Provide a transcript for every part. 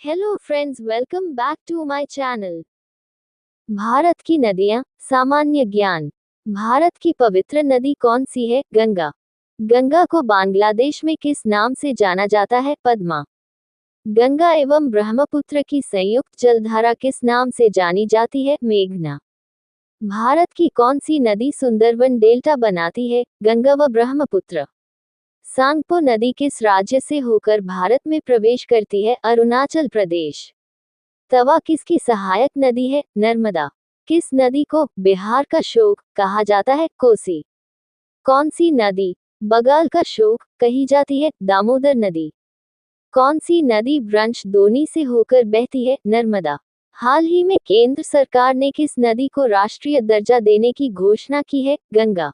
Hello friends, welcome back to my channel. Bharat की नदियां, सामान्य ज्ञान। भारत की पवित्र नदी कौन सी है? गंगा। गंगा को बांग्लादेश में किस नाम से जाना जाता है? पद्मा। गंगा एवं ब्रह्मपुत्र की संयुक्त जलधारा किस नाम से जानी जाती है? मेघना। भारत की कौन सी नदी सुंदरवन डेल्टा बनाती है? गंगा व ब्रह्मपुत्र। सांगपो नदी किस राज्य से होकर भारत में प्रवेश करती है? अरुणाचल प्रदेश। तवा किसकी सहायक नदी है? नर्मदा। किस नदी को बिहार का शोक कहा जाता है? कोसी। कौन सी नदी बंगाल का शोक कही जाती है? दामोदर नदी। कौन सी नदी ब्रंश दोनी से होकर बहती है? नर्मदा। हाल ही में केंद्र सरकार ने किस नदी को राष्ट्रीय दर्जा देने की घोषणा की है? गंगा।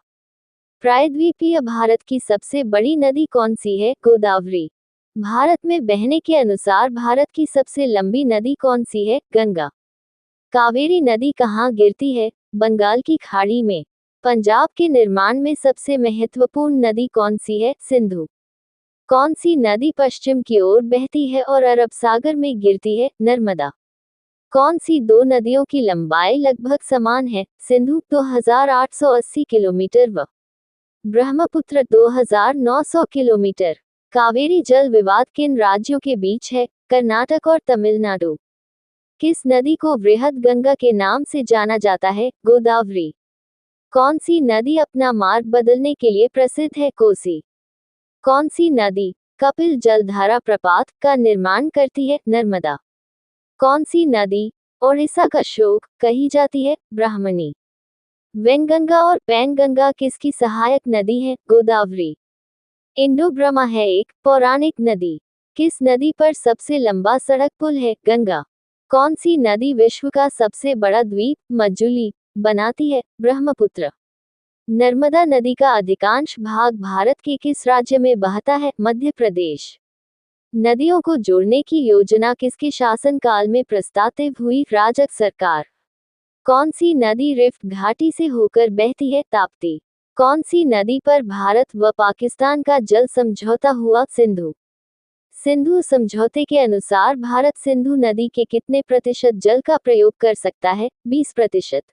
प्रायद्वीपीय भारत की सबसे बड़ी नदी कौन सी है? गोदावरी। भारत में बहने के अनुसार भारत की सबसे लंबी नदी कौन सी है? गंगा। कावेरी नदी कहाँ गिरती है? बंगाल की खाड़ी में। पंजाब के निर्माण में सबसे महत्वपूर्ण नदी कौन सी है? सिंधु। कौन सी नदी पश्चिम की ओर बहती है और अरब सागर में गिरती है? नर्मदा। कौन सी दो नदियों की लंबाई लगभग समान है? सिंधु 2880 किलोमीटर व ब्रह्मपुत्र 2900 किलोमीटर। कावेरी जल विवाद किन राज्यों के बीच है? कर्नाटक और तमिलनाडु। किस नदी को वृहद गंगा के नाम से जाना जाता है? गोदावरी। कौन सी नदी अपना मार्ग बदलने के लिए प्रसिद्ध है? कोसी। कौन सी नदी कपिल जलधारा प्रपात का निर्माण करती है? नर्मदा। कौन सी नदी ओडिशा का शोक कही जाती है? ब्राह्मणी। वेंगंगा और पैनगंगा किसकी सहायक नदी है? गोदावरी। इंडो ब्रह्मा है एक पौराणिक नदी। किस नदी पर सबसे लंबा सड़क पुल है? गंगा। कौन सी नदी विश्व का सबसे बड़ा द्वीप मज्जुली बनाती है? ब्रह्मपुत्र। नर्मदा नदी का अधिकांश भाग भारत के किस राज्य में बहता है? मध्य प्रदेश। नदियों को जोड़ने की योजना किसके शासनकाल में प्रस्तावित हुई? राजग सरकार। कौन सी नदी रिफ्ट घाटी से होकर बहती है? ताप्ती। कौन सी नदी पर भारत व पाकिस्तान का जल समझौता हुआ? सिंधु। सिंधु समझौते के अनुसार भारत सिंधु नदी के कितने प्रतिशत जल का प्रयोग कर सकता है? 20%।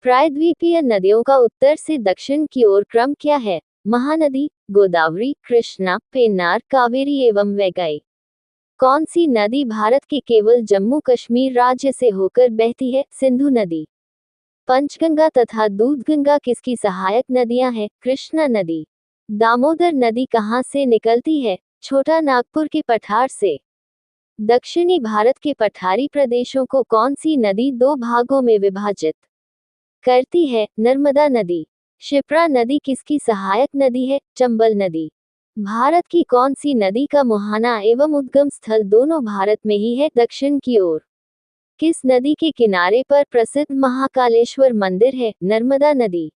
प्रायद्वीपीय नदियों का उत्तर से दक्षिण की ओर क्रम क्या है? महानदी, गोदावरी, कृष्णा, पेन्नार, कावेरी एवं वैगई। कौन सी नदी भारत के केवल जम्मू कश्मीर राज्य से होकर बहती है? सिंधु नदी। पंचगंगा तथा दूधगंगा किसकी सहायक नदियां हैं? कृष्णा नदी। दामोदर नदी कहां से निकलती है? छोटा नागपुर के पठार से। दक्षिणी भारत के पठारी प्रदेशों को कौन सी नदी दो भागों में विभाजित करती है? नर्मदा नदी। शिप्रा नदी किसकी सहायक नदी है? चंबल नदी। भारत की कौन सी नदी का मुहाना एवं उद्गम स्थल दोनों भारत में ही है? दक्षिण की ओर। किस नदी के किनारे पर प्रसिद्ध महाकालेश्वर मंदिर है? नर्मदा नदी।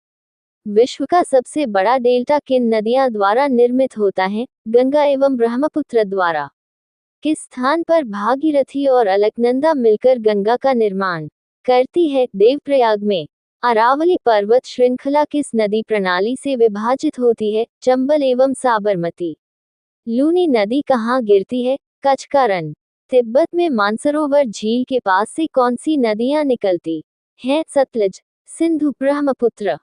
विश्व का सबसे बड़ा डेल्टा किन नदियां द्वारा निर्मित होता है? गंगा एवं ब्रह्मपुत्र द्वारा। किस स्थान पर भागीरथी और अलकनंदा मिलकर गंगा का निर्माण करती है? देवप्रयाग में। अरावली पर्वत श्रृंखला किस नदी प्रणाली से विभाजित होती है? चंबल एवं साबरमती। लूनी नदी कहाँ गिरती है? कच्छ का रण। तिब्बत में मानसरोवर झील के पास से कौन सी नदियां निकलती हैं? सतलज, सिंधु, ब्रह्मपुत्र।